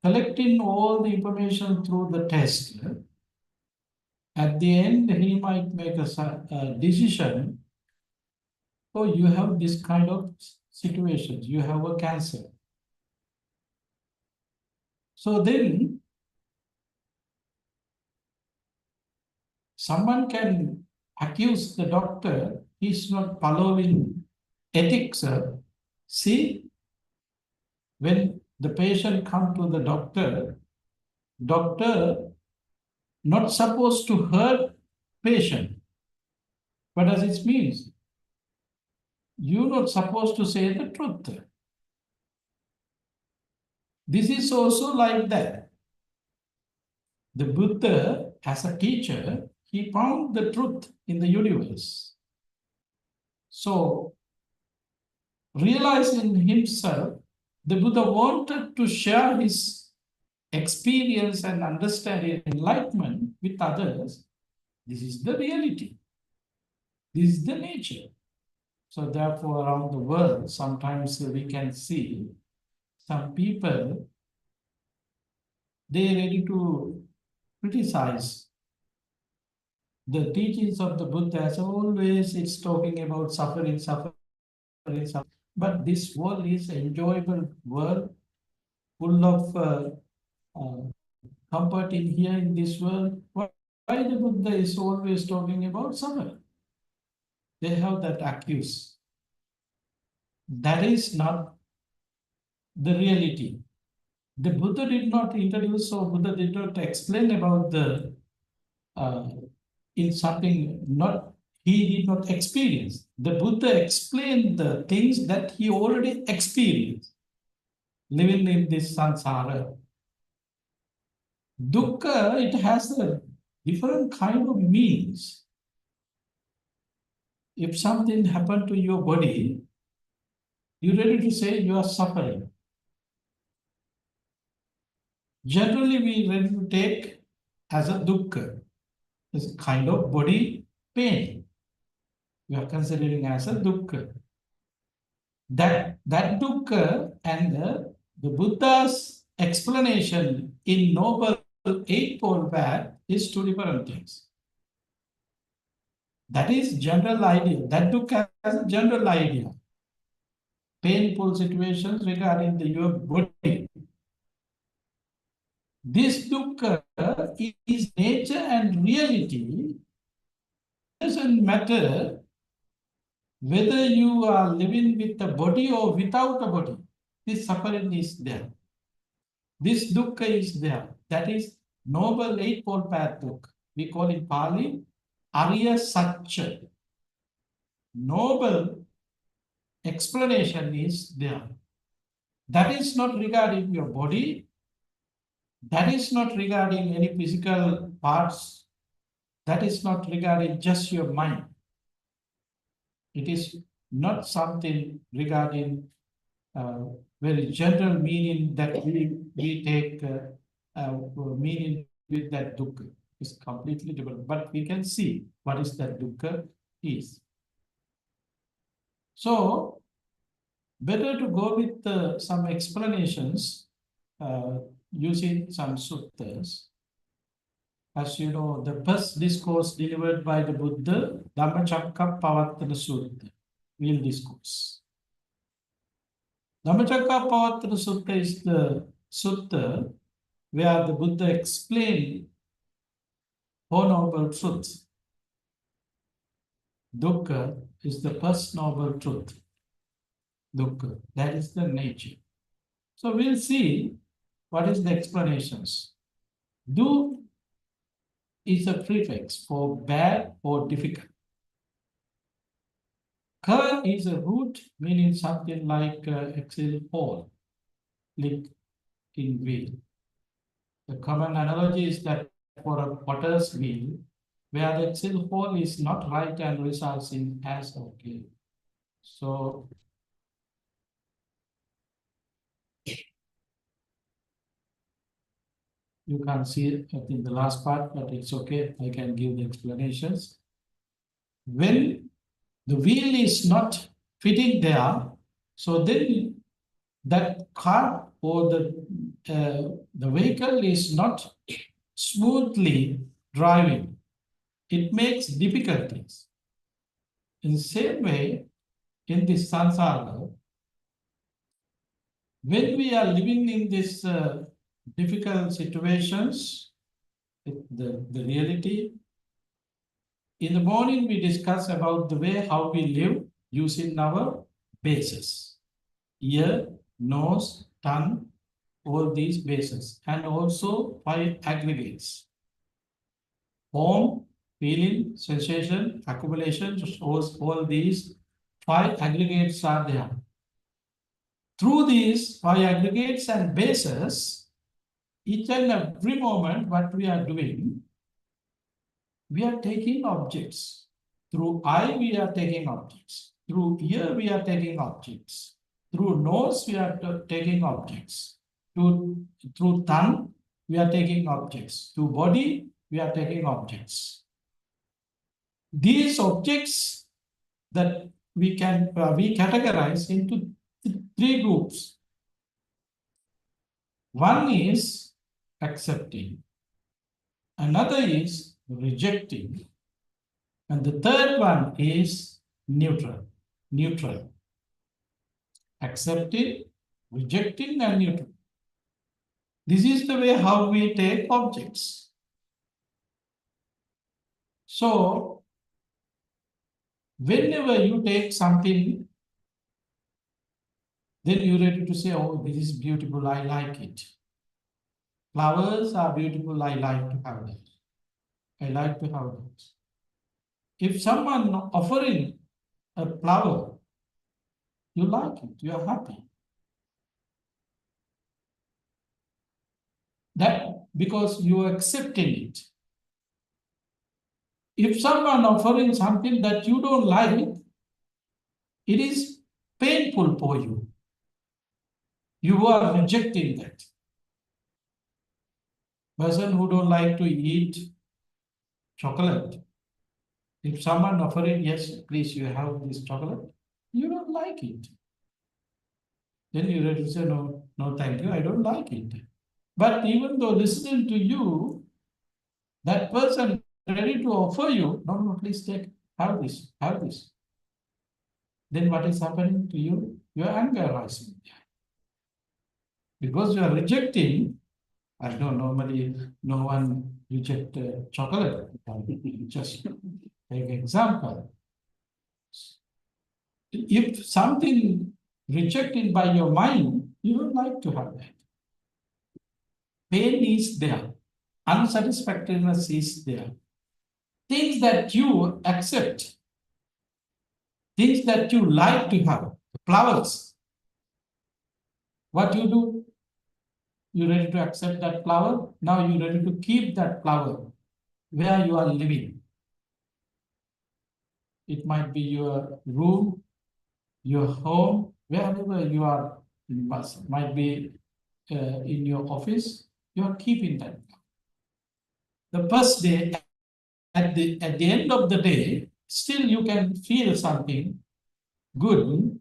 collecting all the information through the test. At the end, he might make a decision. Oh, you have this kind of situations. You have a cancer. So then someone can accuse the doctor he's not following ethics. See, when the patient come to the doctor not supposed to hurt patient. What does it mean? You're not supposed to say the truth. This is also like that. The Buddha, as a teacher, he found the truth in the universe. So, realizing himself, the Buddha wanted to share his experience and understanding enlightenment with others. This is the reality. This is the nature. So therefore, around the world, sometimes we can see some people, they are ready to criticize the teachings of the Buddha. As always, it's talking about suffering, suffering, suffering. But this world is an enjoyable world, full of comfort in here in this world. Why the Buddha is always talking about suffering? They have that accuse. That is not the reality. The Buddha did not introduce or Buddha did not explain about the in something not he did not experience. The Buddha explained the things that he already experienced, living in this samsara. Dukkha, it has a different kind of meanings. If something happened to your body, you're ready to say you are suffering. Generally, we ready to take as a dukkha. It's a kind of body pain. We are considering as a dukkha. That dukkha and the Buddha's explanation in Noble Eightfold Path is two different things. That is general idea. That dukkha has a general idea. Painful situations regarding your body. This dukkha is nature and reality. It doesn't matter whether you are living with a body or without a body. This suffering is there. This dukkha is there. That is Noble Eightfold Path dukkha. We call it Pali Arya Satya. Noble explanation is there. That is not regarding your body. That is not regarding any physical parts. That is not regarding just your mind. It is not something regarding very general meaning that we take meaning with that dukkha. It's completely different. But we can see what is that dukkha is. So, better to go with some explanations using some suttas. As you know, the first discourse delivered by the Buddha, Dhammacakkappavattana Sutta, real discourse. Dhammacakkappavattana Sutta is the sutta where the Buddha explained Four Noble Truths. Dukkha is the first noble truth. Dukkha, that is the nature. So we'll see what is the explanations. Du is a prefix for bad or difficult. Ka is a root meaning something like axle hole, like in wheel. The common analogy is that for a potter's wheel, where the axle hole is not right and results in as okay. So you can't see it in the last part, but it's okay. I can give the explanations. When the wheel is not fitting there, so then that cart or the vehicle is not smoothly driving, it makes difficulties. In the same way, in this samsara, when we are living in these difficult situations, the reality, in the morning we discuss about the way how we live using our bases, ear, nose, tongue, all these bases, and also 5 aggregates. Form, feeling, sensation, accumulation, all these 5 aggregates are there. Through these 5 aggregates and bases, each and every moment what we are doing, we are taking objects. Through eye, we are taking objects. Through ear, we are taking objects. Through nose, we are taking objects. Through tongue, we are taking objects. Through body, we are taking objects. These objects that we categorize into 3 groups. One is accepting, another is rejecting, and the third one is neutral. Accepting, rejecting, and neutral. This is the way how we take objects. So, whenever you take something, then you're ready to say, oh, this is beautiful, I like it. Flowers are beautiful, I like to have that. I like to have that. If someone offering a flower, you like it, you are happy. That because you are accepting it. If someone offering something that you don't like, it is painful for you. You are rejecting that. Person who don't like to eat chocolate, if someone offering, yes, please, you have this chocolate, you don't like it. Then you have to say, no, no, thank you, I don't like it. But even though listening to you, that person ready to offer you, no, no, please take, have this, have this. Then what is happening to you? Your anger rising. Because you are rejecting, I know normally no one reject chocolate. Just take example. If something rejected by your mind, you don't like to have that. Pain is there. Unsatisfactoriness is there. Things that you accept, things that you like to have, flowers. What you do? You ready to accept that flower? Now you ready to keep that flower where you are living. It might be your room, your home, wherever you are, might be in your office, you are keeping that. The first day, at the end of the day, still you can feel something good.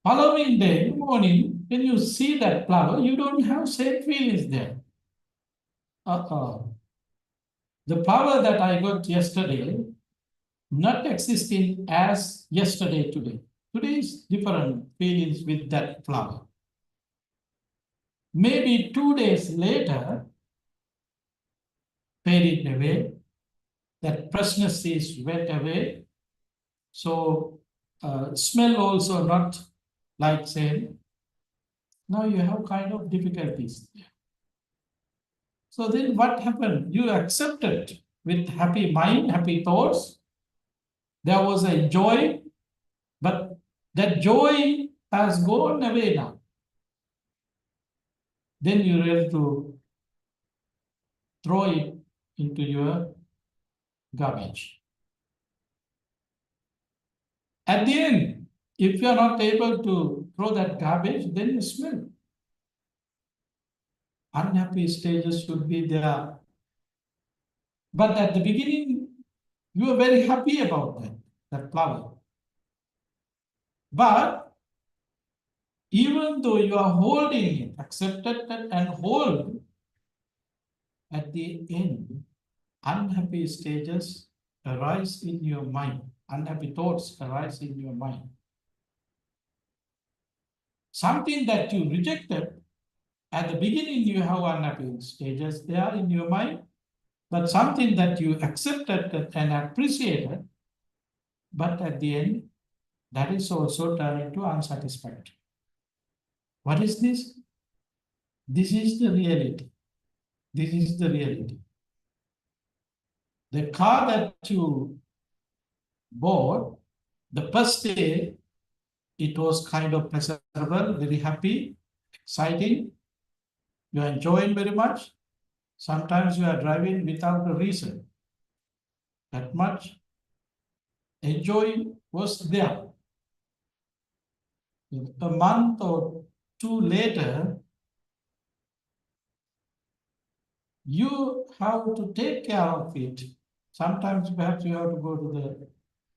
Following day, morning, when you see that flower, you don't have same feelings there. The flower that I got yesterday, not existing as yesterday today. Today is different feelings with that flower. Maybe 2 days later, faded away, that freshness is went away. So smell also not like same. Now you have kind of difficulties. So then what happened? You accepted with happy mind, happy thoughts. There was a joy, but that joy has gone away now. Then you're ready to throw it into your garbage. At the end, if you are not able to throw that garbage, then you smell. Unhappy stages should be there. But at the beginning, you are very happy about that flower. But Even though you are holding it, accepted it and hold, at the end, unhappy stages arise in your mind. Unhappy thoughts arise in your mind. Something that you rejected, at the beginning you have unhappy stages there in your mind, but something that you accepted and appreciated, but at the end, that is also turned into unsatisfactory. What is this? This is the reality. This is the reality. The car that you bought, the first day, it was kind of pleasurable, very happy, exciting. You are enjoying very much. Sometimes you are driving without a reason. That much enjoy was there. A month or two later, you have to take care of it. Sometimes perhaps you have to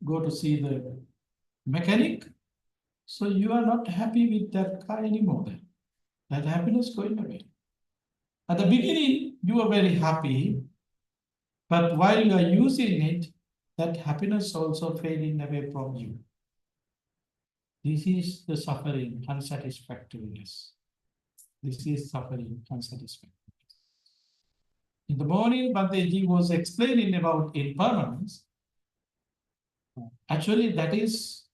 go to see the mechanic. So you are not happy with that car anymore. That happiness going away. At the beginning, you were very happy, but while you are using it, that happiness also fading away from you. This is the suffering, unsatisfactoriness. This is suffering, unsatisfactoriness. In the morning, Bhanteji was explaining about impermanence. Actually, that is,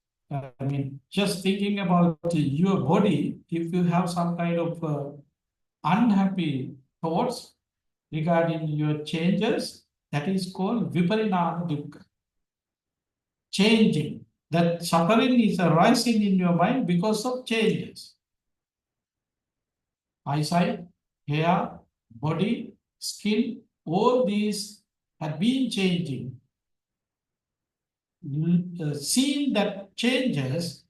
just thinking about your body, if you have some kind of unhappy thoughts regarding your changes, that is called viparinama dukkha. Changing. That suffering is arising in your mind because of changes. Eyesight, hair, body, skin, all these have been changing. Seeing that changes,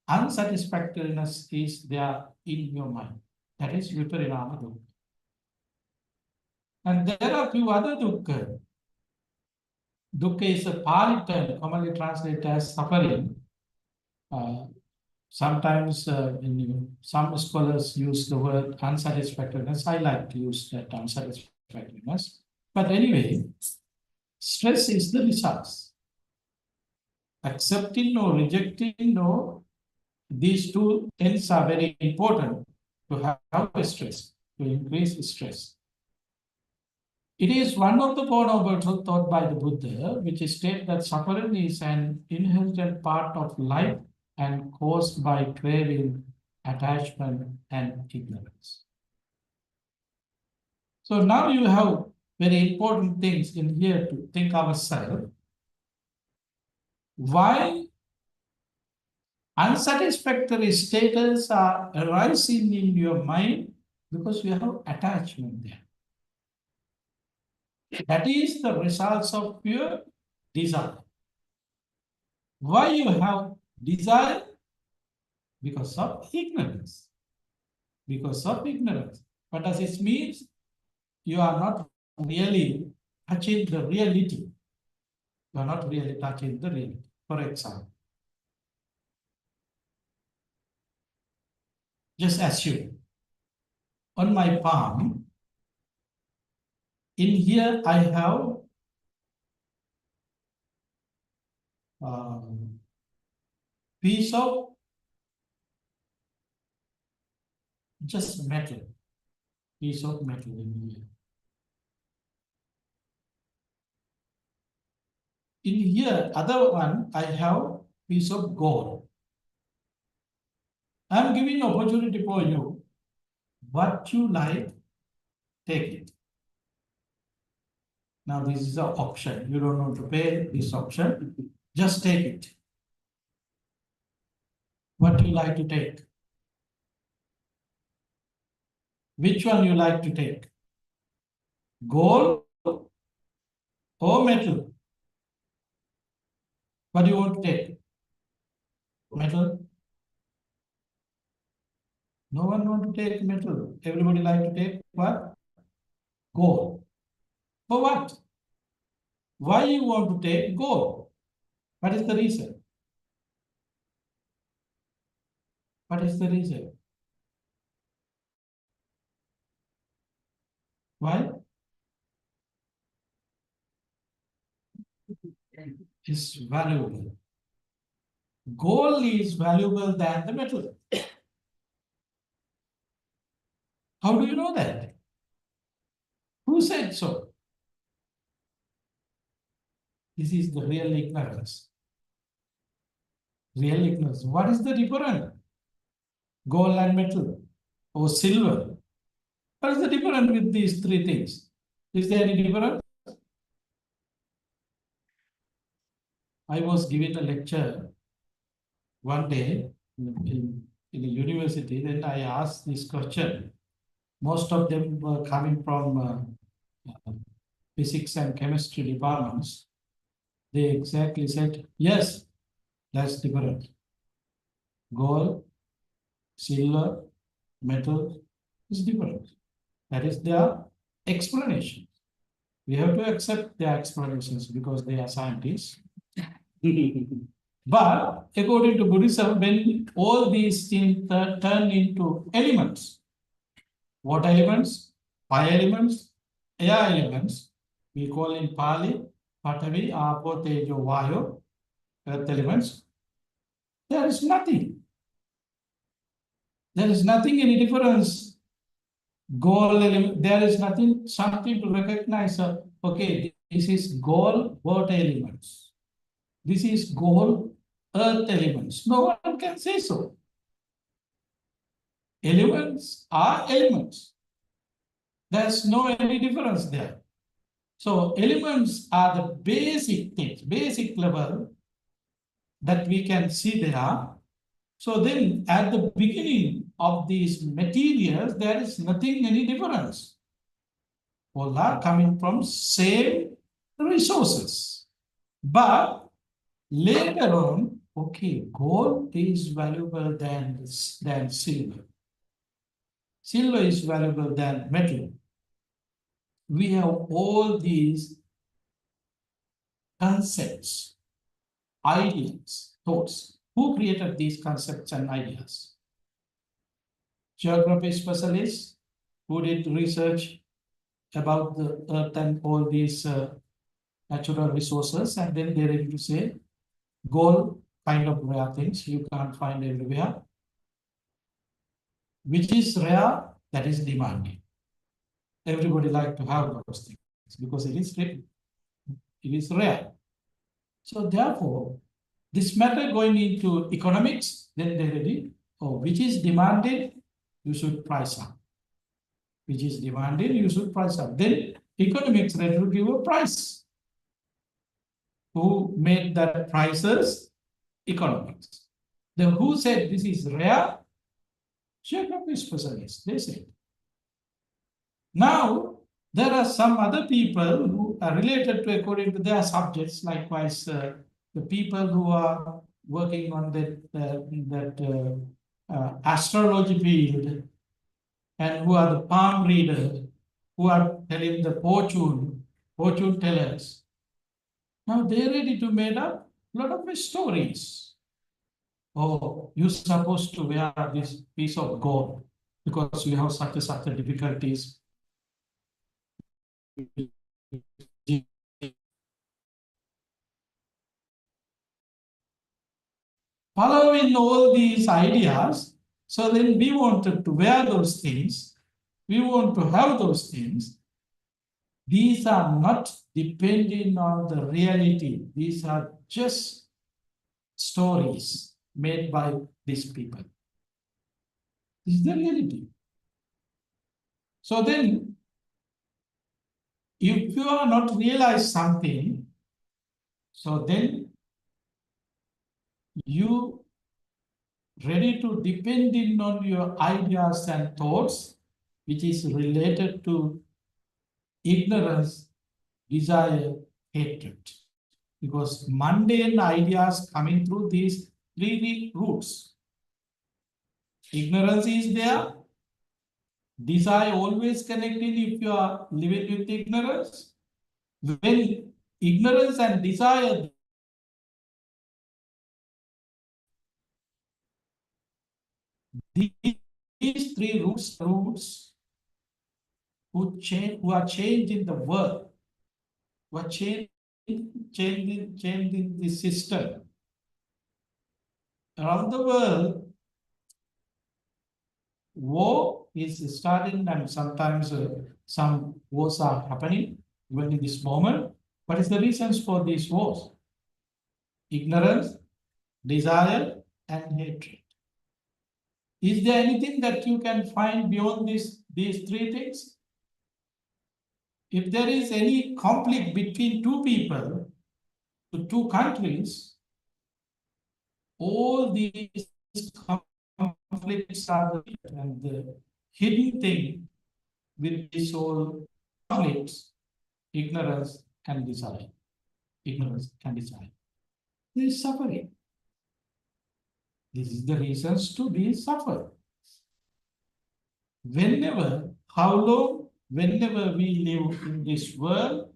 unsatisfactoriness is there in your mind. That is viparinama dukkha. And there are few other dukkha. Dukkha is a Pali term, commonly translated as suffering. Sometimes some scholars use the word unsatisfactoriness. I like to use that unsatisfactoriness. But anyway, stress is the results. Accepting or rejecting or these two ends are very important to have a stress, to increase stress. It is one of the Four Noble Truths taught by the Buddha, which states that suffering is an inherent part of life and caused by craving, attachment, and ignorance. So now you have very important things in here to think ourselves. Why unsatisfactory status are arising in your mind? Because you have attachment there. That is the results of your desire. Why you have desire? Because of ignorance. Because of ignorance. What does it mean? You are not really touching the reality. You are not really touching the reality. For example, just assume on my palm, in here I have piece of just metal, piece of metal in here. In here, other one, I have piece of gold. I am giving opportunity for you. What you like, take it. Now this is an option. You don't want to pay this option. Just take it. What you like to take? Which one you like to take? Gold or metal? What do you want to take? Metal? No one want to take metal. Everybody like to take what? Gold. For what? Why you want to take gold? What is the reason? What is the reason? Why? Is valuable. Gold is valuable than the metal. How do you know that? Who said so? This is the real ignorance. Real ignorance. What is the difference? Gold and metal or silver. What is the difference with these three things? Is there any difference? I was given a lecture one day in a university, then I asked this question. Most of them were coming from physics and chemistry departments. They exactly said, yes, that's different. Gold, silver, metal is different. That is their explanation. We have to accept their explanations because they are scientists. But according to Buddhism, when all these things turn into elements, water elements, fire elements, air elements, we call in Pali, Patavi, Apo, Tejo, Vayu, earth elements, there is nothing. There is nothing any difference. Goal element, there is nothing, something to recognize. Okay, this is goal, water elements. This is goal, earth elements. No one can say so. Elements are elements. There's no any difference there. So elements are the basic things, basic level that we can see there. So then at the beginning of these materials, there is nothing any difference. All are coming from same resources. But later on, okay, gold is valuable than silver. Silver is valuable than metal. We have all these concepts, ideas, thoughts. Who created these concepts and ideas? Geography specialists who did research about the earth and all these natural resources, and then they're able to say gold kind of rare things you can't find everywhere. Which is rare, that is demanding. Everybody like to have those things because it is rare. So therefore, this matter going into economics, then they ready, oh, which is demanded, you should price up. Which is demanded, you should price up. Then economics ready to give a price. Who made that prices? Economics. Then who said this is rare? Geography specialists, they said. Now, there are some other people who are related to according to their subjects, likewise the people who are working on that astrology field and who are the palm readers, who are telling the fortune tellers. Now they're ready to make up a lot of stories. Oh, you're supposed to wear this piece of gold because you have such a difficulties. Following all these ideas, so then we wanted to wear those things, we want to have those things. These are not depending on the reality. These are just stories made by these people. This is the reality. So then, if you are not realize something, so then you ready to depending on your ideas and thoughts, which is related to ignorance, desire, hatred. Because mundane ideas coming through these three roots. Ignorance is there. Desire always connected if you are living with ignorance. When ignorance and desire, these three roots who are changing the world, who are changing the system. Around the world, war is starting, and sometimes some wars are happening even in this moment. What is the reasons for these wars? Ignorance, desire, and hatred. Is there anything that you can find beyond these three things? If there is any conflict between two people, to two countries, all these conflicts are and the hidden thing will be solved conflicts, ignorance and desire. Ignorance and desire. There is suffering. This is the reasons to be suffered. Whenever, how long, whenever we live in this world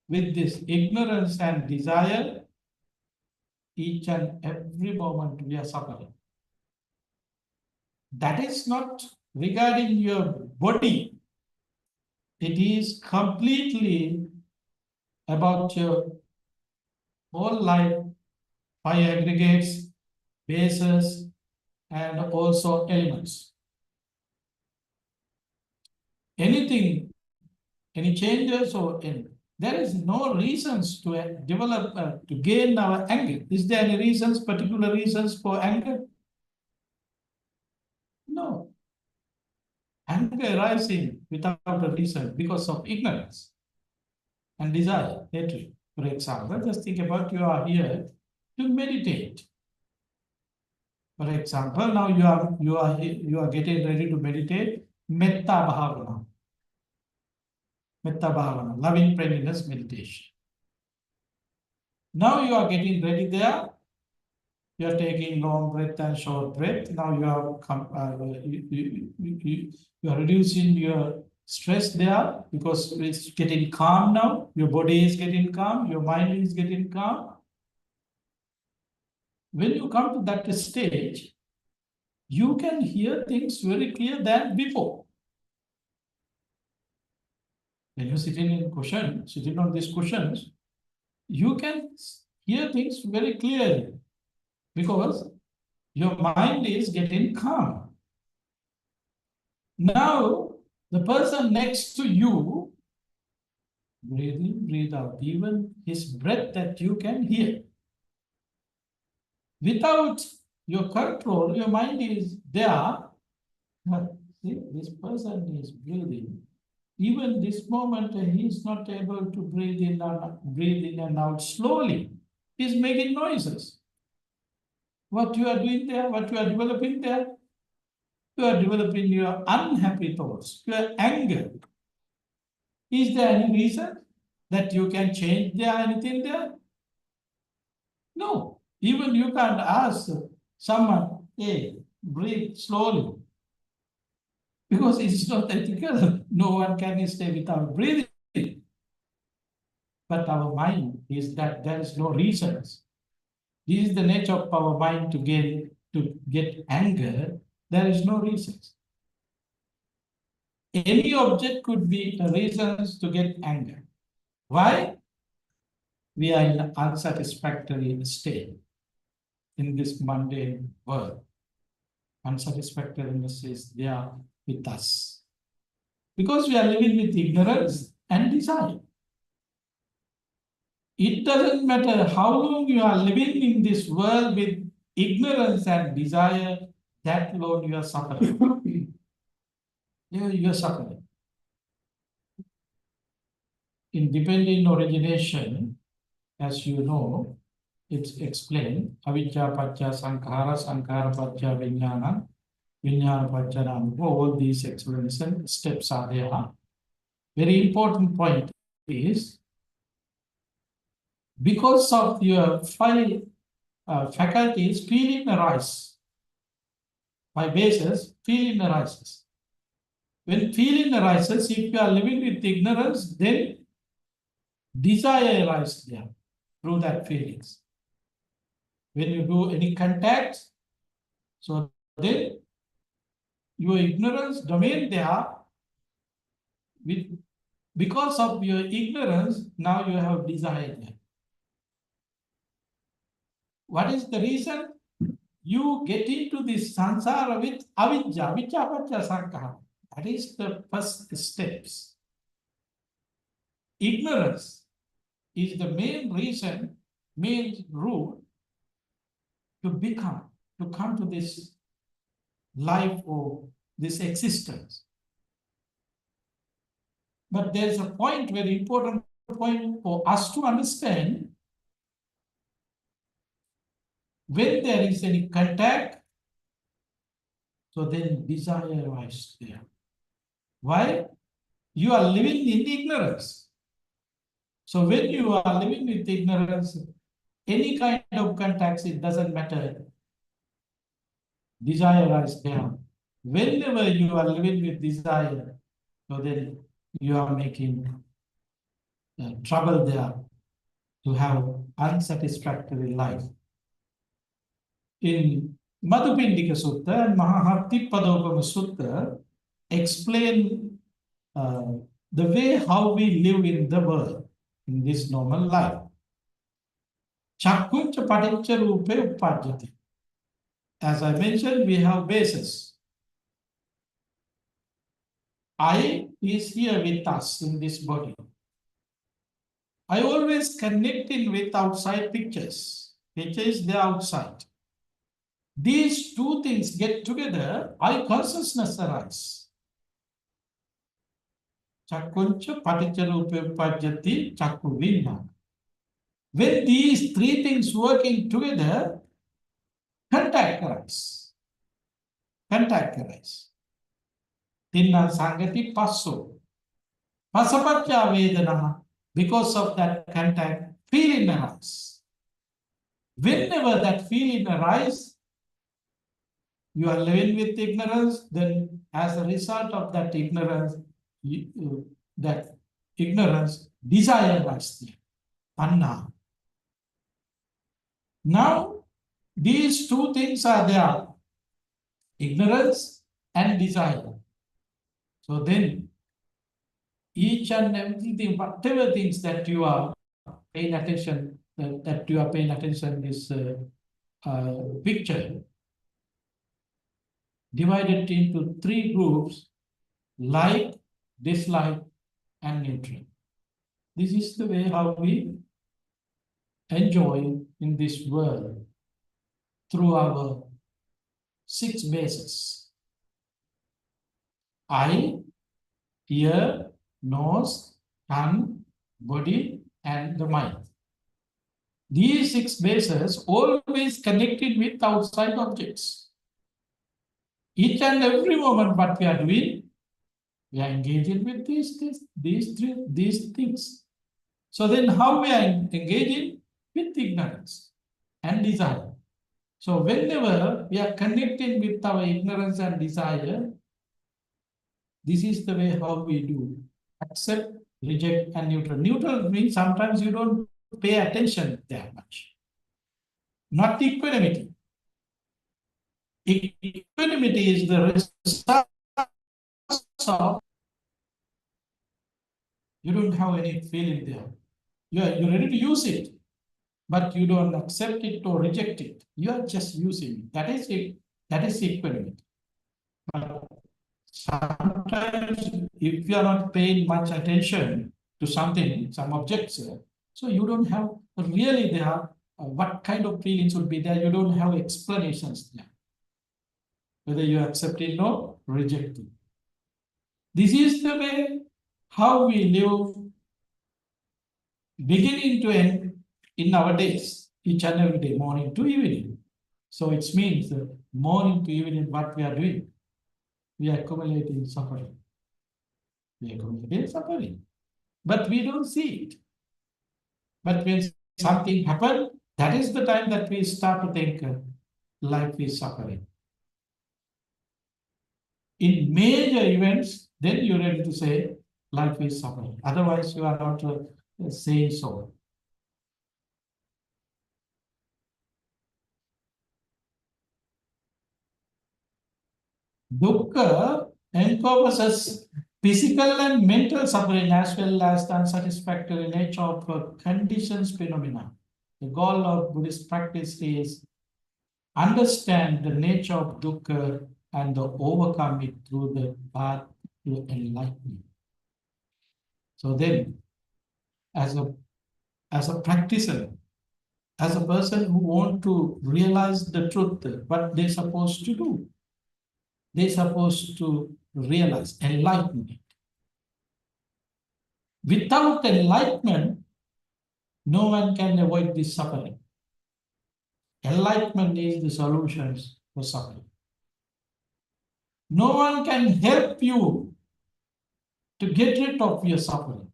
with this ignorance and desire, each and every moment we are suffering. That is not regarding your body. It is completely about your whole life, five aggregates, bases, and also elements. Anything, any changes or any, there is no reasons to develop, to gain our anger. Is there any reasons, particular reasons for anger? No. Anger arising without a reason because of ignorance and desire, hatred. For example, just think about you are here to meditate. For example, now you are getting ready to meditate Metta Bhavana. Metta Bhavana, loving friendliness meditation. Now you are getting ready there. You are taking long breath and short breath. Now you are reducing your stress there because it's getting calm now. Your body is getting calm. Your mind is getting calm. When you come to that stage, you can hear things very clear than before. When you're sitting on these cushions, you can hear things very clearly because your mind is getting calm. Now, the person next to you, breathe in, breathe out, even his breath that you can hear. Without your control, your mind is there. See, this person is breathing. Even this moment, he is not able to breathe in and out slowly. He's making noises. What you are doing there, what you are developing there, you are developing your unhappy thoughts, your anger. Is there any reason that you can change there, anything there? No. Even you can't ask someone, hey, breathe slowly. Because it's not ethical. No one can stay without breathing. But our mind is that there is no reasons. This is the nature of our mind to get anger. There is no reasons. Any object could be a reason to get anger. Why? We are in an unsatisfactory state in this mundane world. Unsatisfactoriness is there with us. Because we are living with ignorance and desire. It doesn't matter how long you are living in this world with ignorance and desire, that long you are suffering. You are suffering. In dependent origination, as you know, it's explained, avijja paccaya sankhara, sankhara paccaya vijnana, vijnana paccaya namo. All these explanation steps are there. Very important point is, because of your five faculties, feeling arises. By basis, feeling arises. When feeling arises, if you are living with ignorance, then desire arises there through that feelings. When you do any contact, so then your ignorance domain there, with because of your ignorance, now you have desire. What is the reason? You get into this sansara with avidya, vichapatya sankhara. That is the first steps. Ignorance is the main reason, main root to become, to come to this life or this existence. But there's a point, very important point for us to understand. When there is any contact, so then desire arises there. Why? You are living in ignorance. So when you are living with ignorance, any kind of contacts, it doesn't matter. Desire arises there. Whenever you are living with desire, so then you are making trouble there to have unsatisfactory life. In Madhupindika Sutta and Mahahattipadopama Sutta explain the way how we live in the world, in this normal life. Chakkuncha paticca rupe uppajjati. As I mentioned, we have bases. I is here with us in this body. I always connect in with outside pictures. Picture is the outside. These two things get together, I consciousness arises. Chakkuncha paticca rupe uppajjati chakku vinna. When these three things working together, contact arises. Contact arises. Tinna sangati passo. Pasapaccha vedana. Because of that contact, feeling arises. Whenever that feeling arises, you are living with ignorance, then as a result of that ignorance, desire arises. Anna. Now, these two things are there, ignorance and desire. So then, each and everything, whatever things that you are paying attention, this picture, divided into three groups: like, dislike, and neutral. This is the way how we enjoy in this world through our 6 bases: eye, ear, nose, tongue, body, and the mind. These 6 bases always connected with outside objects. Each and every moment what we are doing, we are engaging with these things. So then how we are engaging? With ignorance and desire. So whenever we are connecting with our ignorance and desire, this is the way how we do. Accept, reject, and neutral. Neutral means sometimes you don't pay attention that much. Not equanimity. Equanimity is the result of you don't have any feeling there. You're ready to use it, but you don't accept it or reject it. You are just using it. That is it. That is equanimity. But sometimes if you are not paying much attention to something, some objects, so you don't have really there what kind of feelings would be there. You don't have explanations there. Whether you accept it or reject it. This is the way how we live beginning to end in our days, each and every day, morning to evening. So it means morning to evening, what we are doing, we are accumulating suffering. We accumulate suffering, but we don't see it. But when something happens, that is the time that we start to think life is suffering. In major events, then you're ready to say life is suffering. Otherwise, you are not saying so. Dukkha encompasses physical and mental suffering as well as the unsatisfactory nature of conditions phenomena. The goal of Buddhist practice is understand the nature of dukkha and the overcome it through the path to enlightenment. So then, as a practitioner, as a person who want to realize the truth, what they're supposed to do, they're supposed to realize enlightenment. Without enlightenment, no one can avoid this suffering. Enlightenment is the solutions for suffering. No one can help you to get rid of your suffering.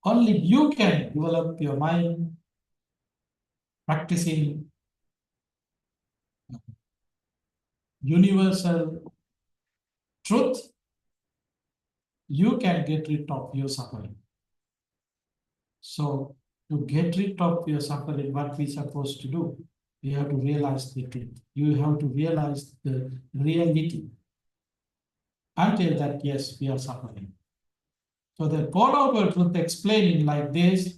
Only you can develop your mind, practicing universal truth. You can get rid of your suffering. So to get rid of your suffering, what we're supposed to do? We have to realize the truth. You have to realize the reality. Until that, yes, we are suffering. So the four-noble truth explaining like this,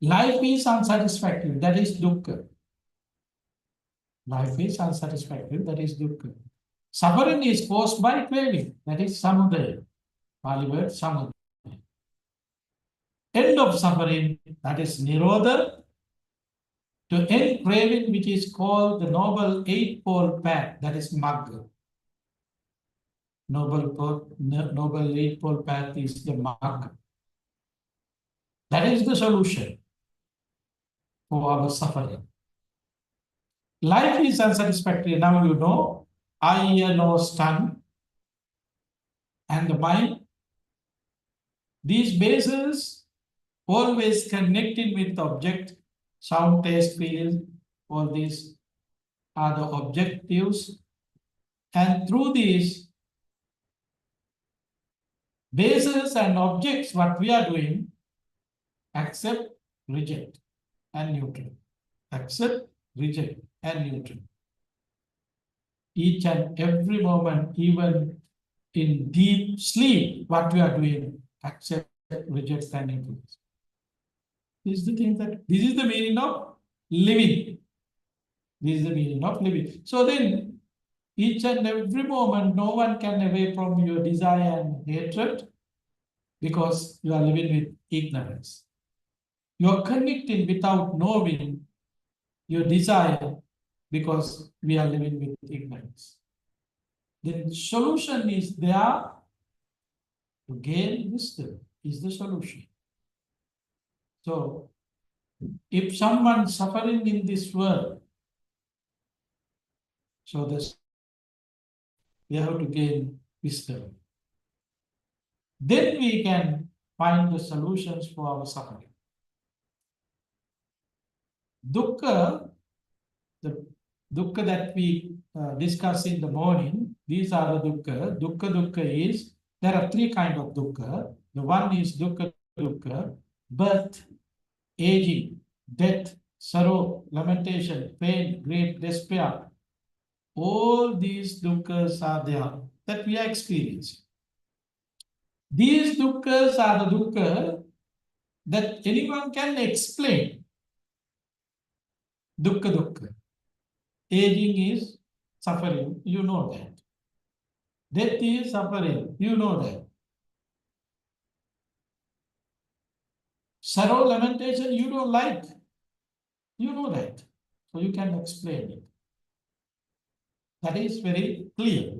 life is unsatisfactory, that is dukkha. Life is unsatisfactory, that is dukkha. Suffering is caused by craving, that is samudaya. Pali word samudaya. End of suffering, that is nirodha. To end craving, which is called the noble eightfold path, that is magga. Noble eightfold path is the magga. That is the solution for our suffering. Life is unsatisfactory. Now you know, eye, ear, nose, tongue, and the mind. These bases always connected with the object, sound, taste, feel. All these are the objectives. And through these bases and objects, what we are doing, accept, reject, and neutral. Accept, reject, and neutral. Each and every moment, even in deep sleep, what we are doing, accept, reject, and neutral. This is the thing that this is the meaning of living. This is the meaning of living. So then, each and every moment, no one can away from your desire and hatred because you are living with ignorance. You are connecting without knowing your desire because we are living with ignorance. The solution is there to gain wisdom is the solution. So if someone suffering in this world, so this we have to gain wisdom. Then we can find the solutions for our suffering. Dukkha, the dukkha that we discussed in the morning, these are the dukkha. Dukkha is, there are three kinds of dukkha. The one is dukkha, birth, aging, death, sorrow, lamentation, pain, grief, despair. All these dukkhas are there that we are experiencing. These dukkhas are the dukkha that anyone can explain. Dukkha. Aging is suffering, you know that. Death is suffering, you know that. Sorrow, lamentation, you don't like. You know that. So you can explain it. That is very clear.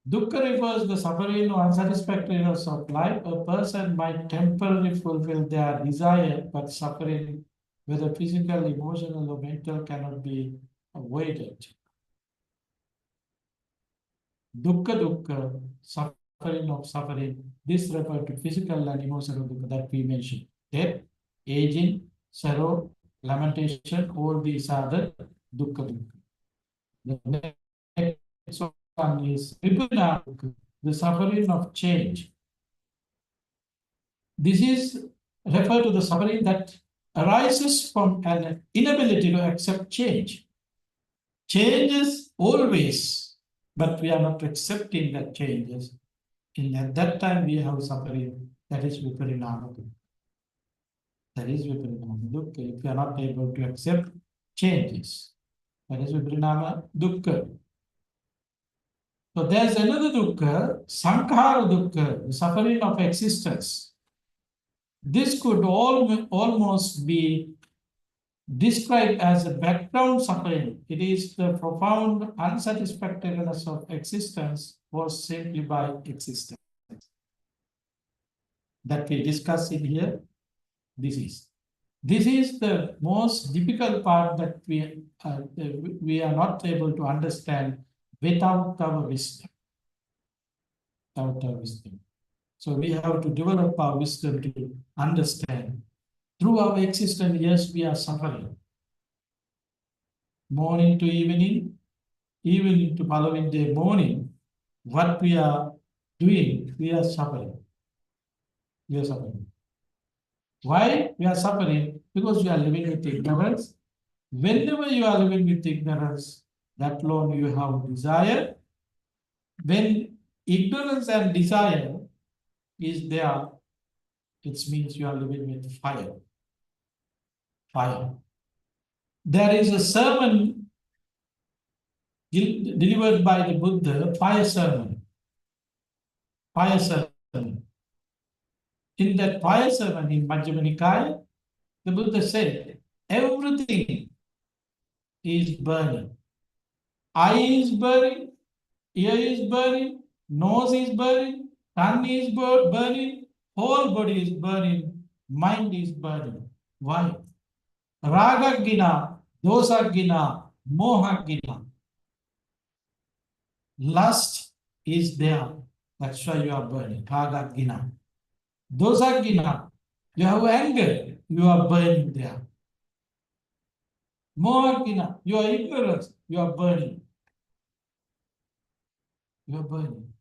Dukkha refers to the suffering or unsatisfactoriness of life. A person might temporarily fulfill their desire, but suffering, whether physical, emotional, or mental, cannot be avoided. Dukkha, suffering of suffering. This refers to physical and emotional dukkha that we mentioned. Death, aging, sorrow, lamentation, all these are the dukkha. The next one is vibhuna, the suffering of change. This is referred to the suffering that arises from an inability to accept change. Changes always, but we are not accepting that changes. At that time, we have suffering. That is viparinama dukkha. That is viparinama dukkha. If you are not able to accept changes, that is viparinama dukkha. So there's another dukkha, sankhara dukkha, the suffering of existence. This could almost be described as a background suffering. It is the profound unsatisfactoriness of existence caused simply by existence. That we discuss in here. This is the most difficult part that we are not able to understand without our wisdom. Without our wisdom. So we have to develop our wisdom to understand. Through our existence, yes, we are suffering. Morning to evening, evening to following day morning, what we are doing, we are suffering. We are suffering. Why we are suffering? Because we are living with ignorance. Whenever you are living with ignorance, that alone you have desire. When ignorance and desire is there, it means you are living with fire. Fire. There is a sermon delivered by the Buddha, fire sermon. Fire sermon. In that fire sermon in Majjhima Nikaya, the Buddha said, everything is burning. Eye is burning, ear is burning, nose is burning, tongue is burning, whole body is burning, mind is burning. Why? Raga gina, dosa gina, moha gina. Lust is there. That's why you are burning. Raga gina. Dosa gina. You have anger. You are burning there. Moha gina. You are ignorance. You are burning. You are burning.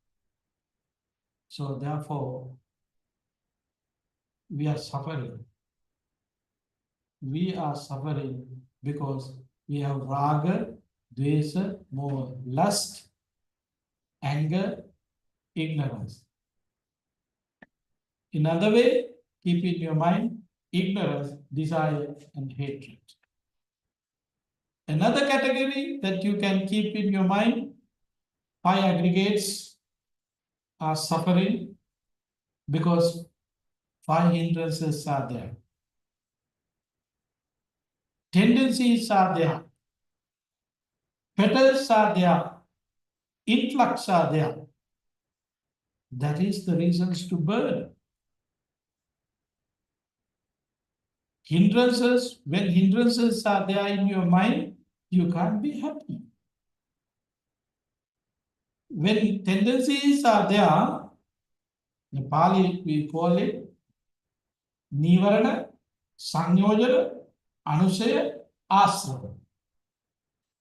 So therefore, we are suffering. We are suffering because we have raga, dvesa, moha, lust, anger, ignorance. In other way, keep in your mind ignorance, desire, and hatred. Another category that you can keep in your mind, five aggregates are suffering because five hindrances are there. Tendencies are there. Petals are there. Influx are there. That is the reasons to burn. Hindrances, when hindrances are there in your mind, you can't be happy. When tendencies are there, in Pali we call it Nivarana, Sanyojana, Anusaya, Asrava.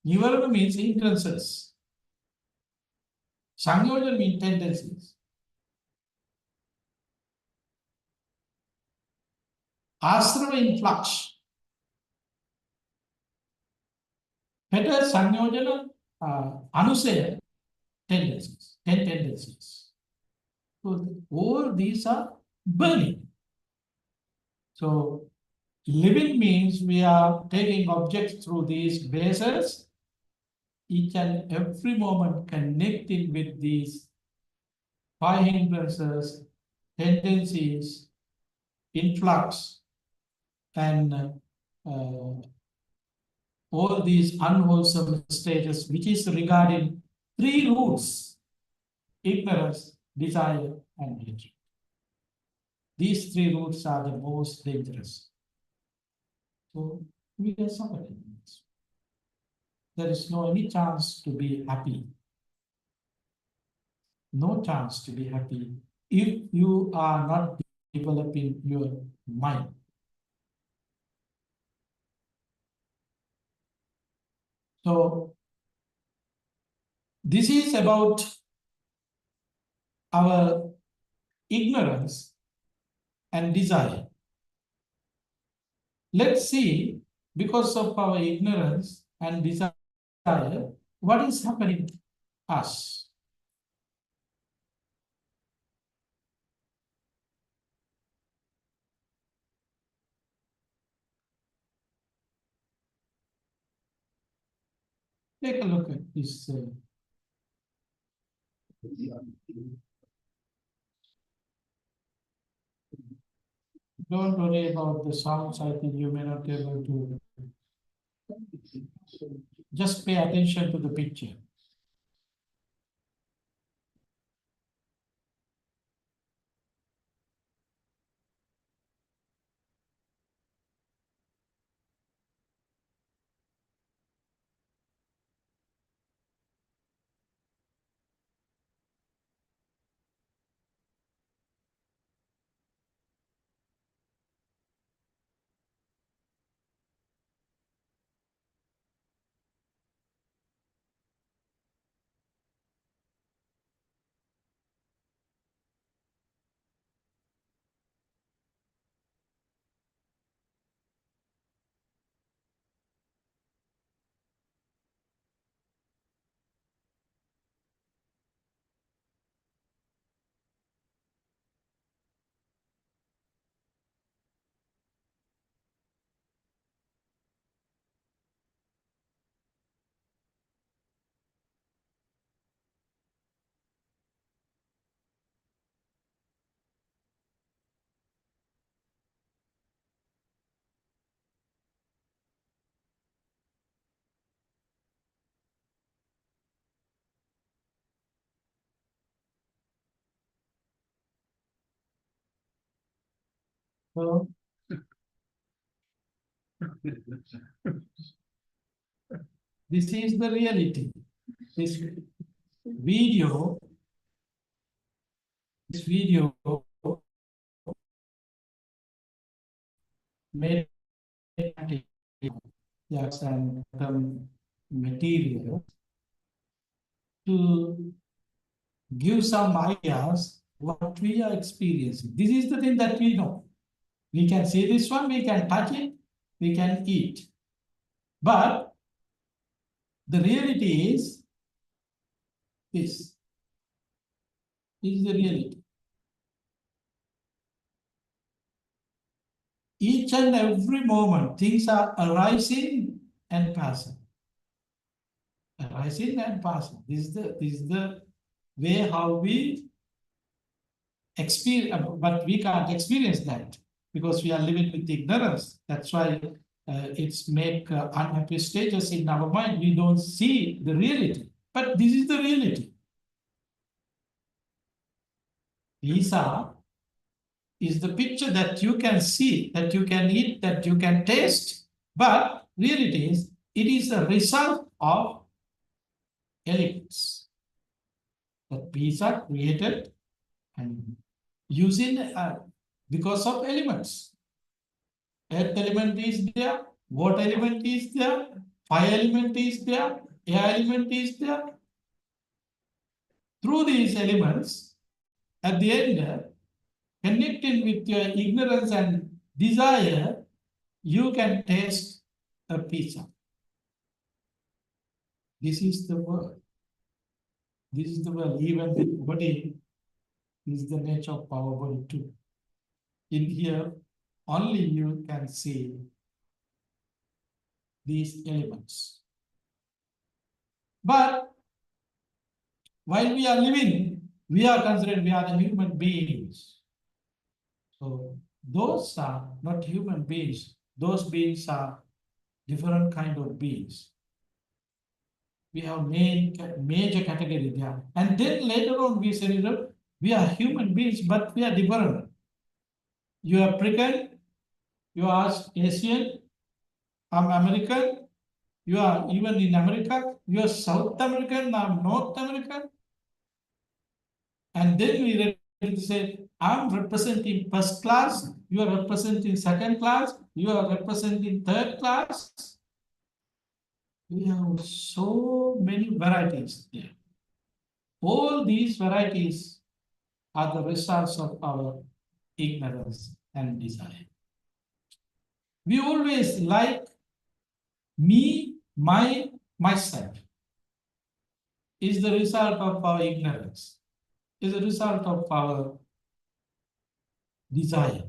Nivarana means hindrances. Sanyojana means tendencies. Asrava influx. Better Sanyojana, Anusaya, tendencies, 10 tendencies. So all these are burning. So living means we are taking objects through these bases, each and every moment connecting with these five hindrances, tendencies, influx, and all these unwholesome stages, which is regarding three roots: ignorance, desire, and hatred. These three roots are the most dangerous. So we are suffering. There is no any chance to be happy. No chance to be happy if you are not developing your mind. So this is about our ignorance and desire. Let's see, because of our ignorance and desire, what is happening to us? Take a look at this. Don't worry about the sounds. I think you may not be able to. Just pay attention to the picture. So this is the reality. This video, this video made yes, and material to give some ideas what we are experiencing. This is the thing that we know. We can see this one, we can touch it, we can eat. But the reality is this. This is the reality. Each and every moment, things are arising and passing. Arising and passing. This is the way how we experience, but we can't experience that because we are living with ignorance. That's why it's make unhappy stages in our mind. We don't see the reality, but this is the reality. Visa is the picture that you can see, that you can eat, that you can taste, but reality is it is a result of elements that bees are created and using because of elements. Earth element is there, water element is there, fire element is there, air element is there. Through these elements, at the end, connecting with your ignorance and desire, you can taste a pizza. This is the world. This is the world. Even the body is the nature of our body too. In here, only you can see these elements. But while we are living, we are considered we are the human beings. So those are not human beings. Those beings are different kind of beings. We have major category there. And then later on we say, we are human beings, but we are different. You are African, you are Asian, I'm American, you are even in America, you are South American, I'm North American. And then we say, I'm representing first class, you are representing second class, you are representing third class. We have so many varieties there. All these varieties are the results of our ignorance and desire. We always like me, myself. is the result of our ignorance, is a result of our desire.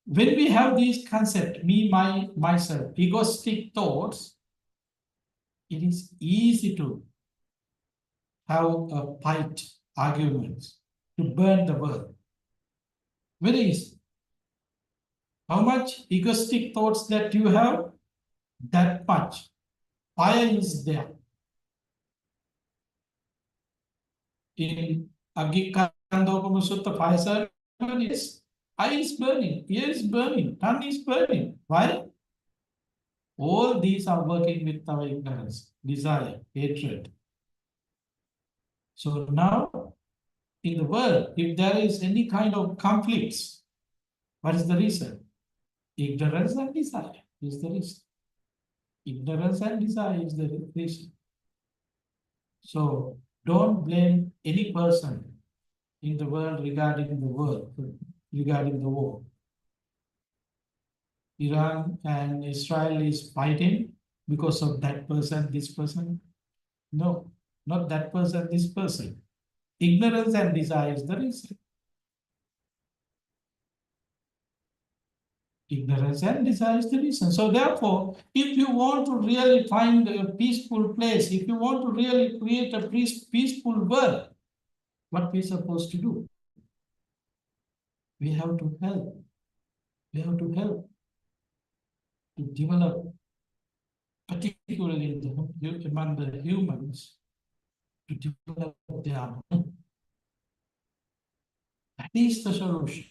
When we have these concepts, me, myself, egoistic thoughts, it is easy to have a fight, arguments, to burn the world. Very easy. How much egoistic thoughts that you have, that much fire is there. In Agikandopama Sutta, fire sermon is eye is burning, ear is burning, tongue is burning. Why? All these are working with our ignorance, desire, hatred. So now, in the world, if there is any kind of conflicts, what is the reason? Ignorance and desire is the reason. Ignorance and desire is the reason. So don't blame any person in the world regarding the war. Iran and Israel is fighting because of that person, this person. No, not that person, this person. Ignorance and desire is the reason. Ignorance and desire is the reason. So therefore, if you want to really find a peaceful place, if you want to really create a peaceful world, what we are supposed to do? We have to help. We have to help to develop, particularly among the humans, to develop their mind. That is the solution.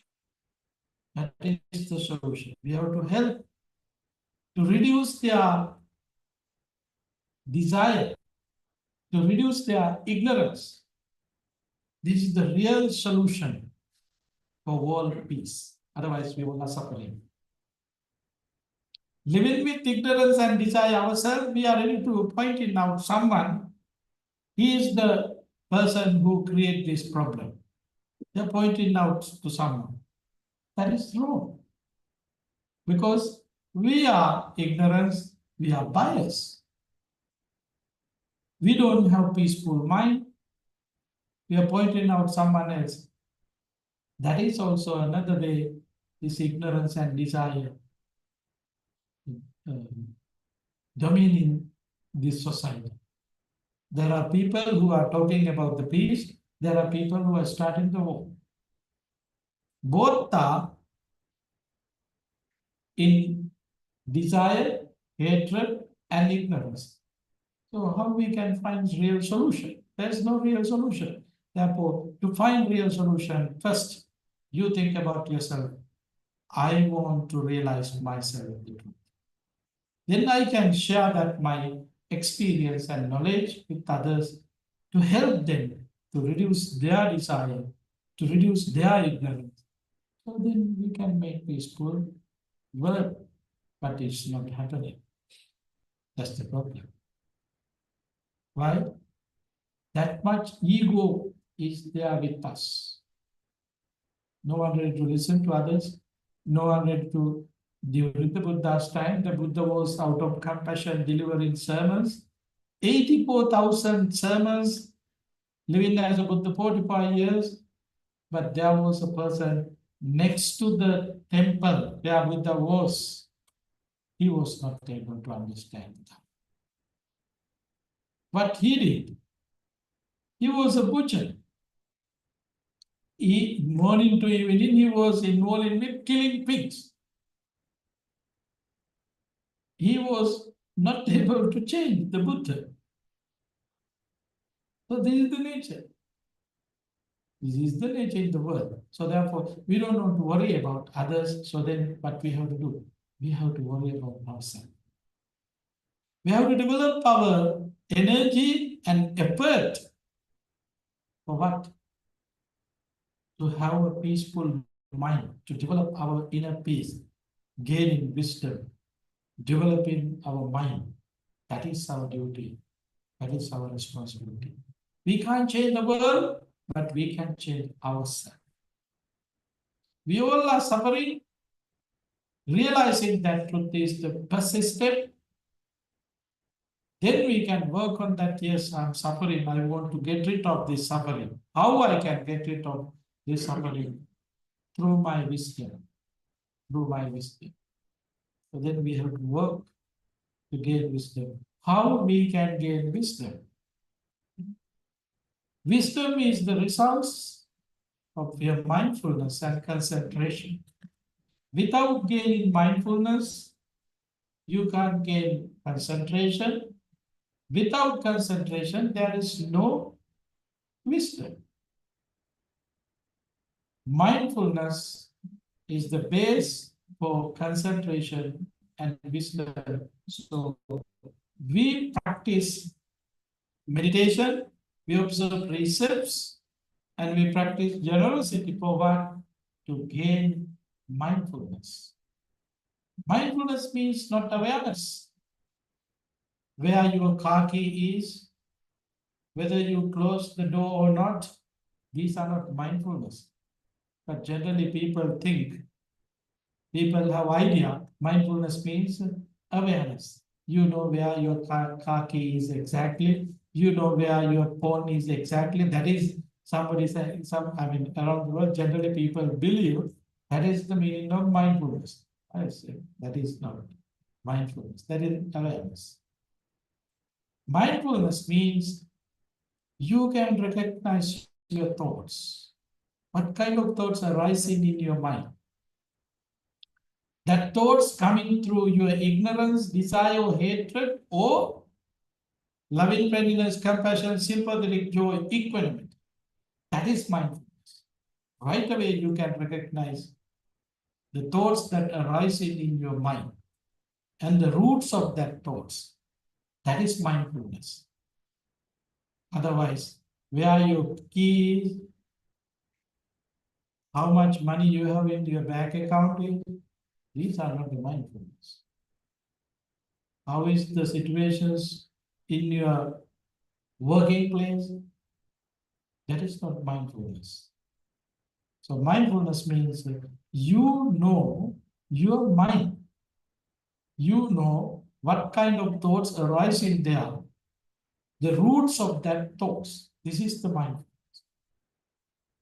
That is the solution. We have to help to reduce their desire, to reduce their ignorance. This is the real solution for world peace. Otherwise, we will not suffering. Living with ignorance and desire ourselves, we are ready to point it out someone. He is the person who created this problem. They're pointing out to someone. That is wrong. Because we are ignorance, we are biased. We don't have peaceful mind. We are pointing out someone else. That is also another way this ignorance and desire dominating this society. There are people who are talking about the peace. There are people who are starting the war. Both are in desire, hatred, and ignorance. So how we can find real solution? There's no real solution. Therefore, to find real solution, first, you think about yourself. I want to realize myself the truth. Then I can share that my experience and knowledge with others to help them to reduce their desire, to reduce their ignorance. So then we can make peaceful world, but it's not happening. That's the problem. Why? That much ego is there with us. No one ready to listen to others. No one ready to. During the Buddha's time, the Buddha was out of compassion delivering sermons. 84,000 sermons, living as a Buddha 45 years. But there was a person next to the temple where Buddha was. He was not able to understand that. What he did, he was a butcher. Morning to evening, he was involved with killing pigs. He was not able to change the Buddha. So this is the nature. This is the nature in the world. So therefore, we don't want to worry about others. So then what we have to do? We have to worry about ourselves. We have to develop our energy and effort. For what? To have a peaceful mind, to develop our inner peace, gaining wisdom, developing our mind. That is our duty. That is our responsibility. We can't change the world, but we can change ourselves. We all are suffering. Realizing that truth is the persistent Then we can work on that. Yes, I'm suffering. I want to get rid of this suffering. How I can get rid of this suffering? Through my wisdom. Through my wisdom. So then we have to work to gain wisdom. How we can gain wisdom? Wisdom is the results of your mindfulness and concentration. Without gaining mindfulness, you can't gain concentration. Without concentration, there is no wisdom. Mindfulness is the base for concentration and wisdom. So we practice meditation, we observe precepts, and we practice generosity for what? To gain mindfulness. Mindfulness means not awareness. Where your car key is, whether you close the door or not, these are not mindfulness. But generally people think, people have idea, mindfulness means awareness. You know where your car key is exactly. You know where your phone is exactly. That is somebody saying, around the world, generally people believe that is the meaning of mindfulness. I say that is not mindfulness, that is awareness. Mindfulness means you can recognize your thoughts. What kind of thoughts are rising in your mind? That thoughts coming through your ignorance, desire, hatred, or loving friendliness, compassion, sympathetic joy, equanimity. That is mindfulness. Right away, you can recognize the thoughts that are rising in your mind and the roots of that thoughts. That is mindfulness. Otherwise, where your key, how much money you have in your bank account, these are not the mindfulness. How is the situations in your working place? That is not mindfulness. So mindfulness means that you know your mind. You know what kind of thoughts arise in there, the roots of that thoughts. This is the mindfulness.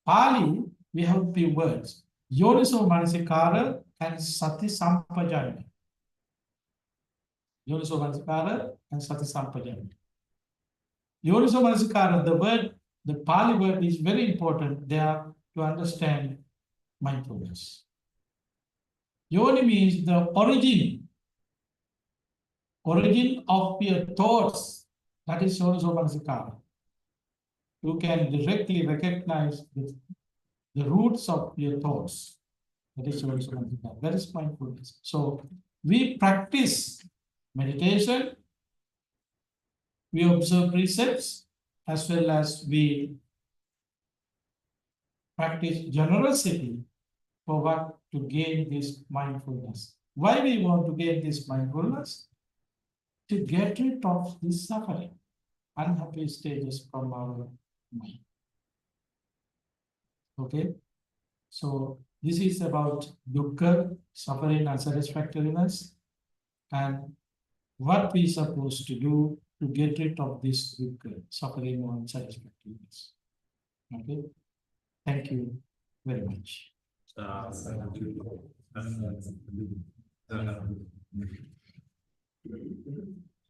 Pali, we have few words. Yoniso manasikara and sati sampajanya. Yoniso manasikara and sati sampajanya. Yoniso manasikara, the word, the Pali word is very important there to understand mindfulness. Yoni means the origin of your thoughts. That is Yoniso manasikara. You can directly recognize the roots of your thoughts. That is Yoniso manasikara. That is mindfulness. So we practice meditation, we observe precepts, as well as we practice generosity for what? To gain this mindfulness. Why we want to gain this mindfulness? To get rid of this suffering, unhappy stages from our mind. Okay, so this is about dukkha, suffering, unsatisfactoriness, and what we supposed to do to get rid of this dukkha, suffering, or unsatisfactoriness. Okay, thank you very much.